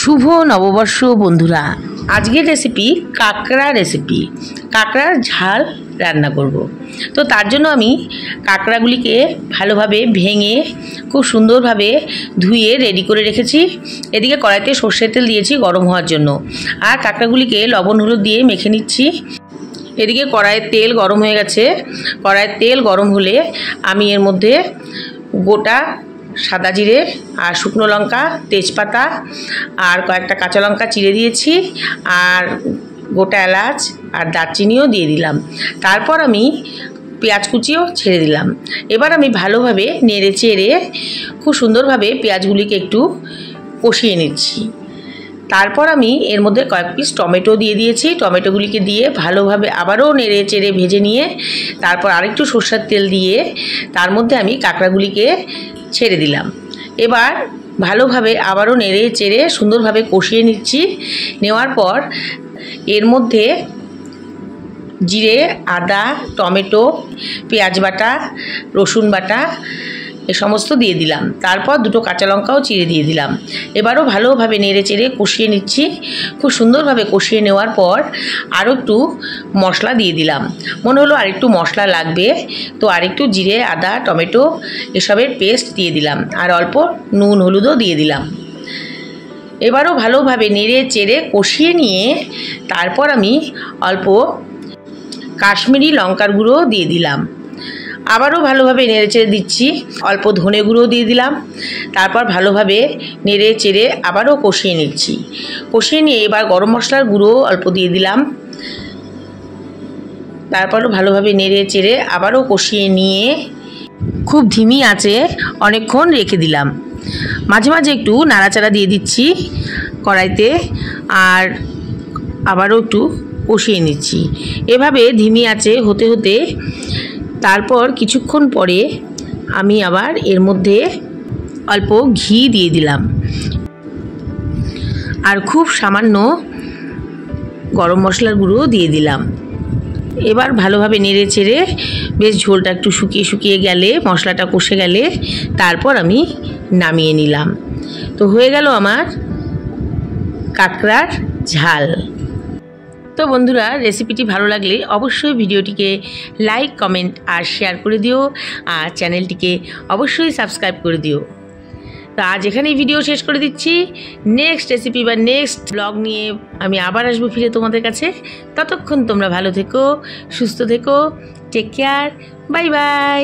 শুভ নববর্ষ বন্ধুরা। আজকের রেসিপি কাঁকড়া রেসিপি, কাঁকড়ার ঝাল রান্না করব। তো তার জন্য আমি কাঁকড়াগুলিকে ভালোভাবে ভেঙে খুব সুন্দরভাবে ধুয়ে রেডি করে রেখেছি। এদিকে কড়াইতে সর্ষের তেল দিয়েছি গরম হওয়ার জন্য, আর কাঁকড়াগুলিকে লবণ হলুদ দিয়ে মেখে নিচ্ছি। এদিকে কড়াইয়ের তেল গরম হয়ে গেছে। কড়াইয়ের তেল গরম হলে আমি এর মধ্যে গোটা সাদা জিরে আর শুকনো লঙ্কা, তেজপাতা আর কয়েকটা কাঁচা লঙ্কা চিড়ে দিয়েছি, আর গোটা এলাচ আর দারচিনিও দিয়ে দিলাম। তারপর আমি পেঁয়াজ কুচিও ছেড়ে দিলাম। এবার আমি ভালোভাবে নেড়ে চেড়ে খুব সুন্দরভাবে পেঁয়াজগুলিকে একটু কষিয়ে নিচ্ছি। তারপর আমি এর মধ্যে কয়েক পিস টমেটো দিয়ে দিয়েছি। টমেটোগুলিকে দিয়ে ভালোভাবে আবারও নেড়ে চেড়ে ভেজে নিয়ে তারপর আরেকটু সরষের তেল দিয়ে তার মধ্যে আমি কাঁকড়াগুলিকে ছেড়ে দিলাম। এবার ভালোভাবে আবারও নেড়ে চেড়ে সুন্দরভাবে কষিয়ে নিচ্ছি। নেওয়ার পর এর মধ্যে জিরে, আদা, টমেটো, পেঁয়াজ বাটা, রসুন বাটা এ সমস্ত দিয়ে দিলাম। তারপর দুটো কাঁচা লঙ্কাও চিড়ে দিয়ে দিলাম। এবারও ভালোভাবে নেড়ে চেড়ে কষিয়ে নিচ্ছি। খুব সুন্দরভাবে কষিয়ে নেওয়ার পর আরও একটু মশলা দিয়ে দিলাম। মনে হলো আরেকটু মশলা লাগবে, তো আরেকটু জিরে, আদা, টমেটো এসবের পেস্ট দিয়ে দিলাম, আর অল্প নুন হলুদও দিয়ে দিলাম। এবারও ভালোভাবে নেড়ে চেড়ে কষিয়ে নিয়ে তারপর আমি অল্প কাশ্মীরি লঙ্কার গুঁড়ো দিয়ে দিলাম। আবারও ভালোভাবে নেড়ে চেড়ে দিচ্ছি। অল্প ধনে গুঁড়ো দিয়ে দিলাম। তারপর ভালোভাবে নেড়ে চেড়ে আবারও কষিয়ে নিচ্ছি। কষিয়ে নিয়ে এবার গরম মশলার গুঁড়ো অল্প দিয়ে দিলাম। তারপরও ভালোভাবে নেড়ে চেড়ে আবারও কষিয়ে নিয়ে খুব ধিমি আঁচে অনেকক্ষণ রেখে দিলাম। মাঝে মাঝে একটু নাড়াচাড়া দিয়ে দিচ্ছি কড়াইতে, আর আবারও একটু কষিয়ে নিচ্ছি। এভাবে ধিমি আঁচে হতে হতে তারপর কিছুক্ষণ পরে আমি আবার এর মধ্যে অল্প ঘি দিয়ে দিলাম, আর খুব সামান্য গরম মশলার গুঁড়ো দিয়ে দিলাম। এবার ভালোভাবে নেড়ে চেড়ে বেশ ঝোলটা একটু শুকিয়ে শুকিয়ে গেলে, মশলাটা কষে গেলে তারপর আমি নামিয়ে নিলাম। তো হয়ে গেল আমার কাঁকড়ার ঝাল। তো বন্ধুরা, রেসিপিটি ভালো লাগলে অবশ্যই ভিডিওটিকে লাইক, কমেন্ট আর শেয়ার করে দিও, আর চ্যানেলটিকে অবশ্যই সাবস্ক্রাইব করে দিও। তো আজ এখানেই ভিডিও শেষ করে দিচ্ছি। নেক্সট রেসিপি বা নেক্সট ব্লগ নিয়ে আমি আবার আসবো ফিরে তোমাদের কাছে। ততক্ষণ তোমরা ভালো থেকো, সুস্থ থেকো, টেক কেয়ার, বাই বাই।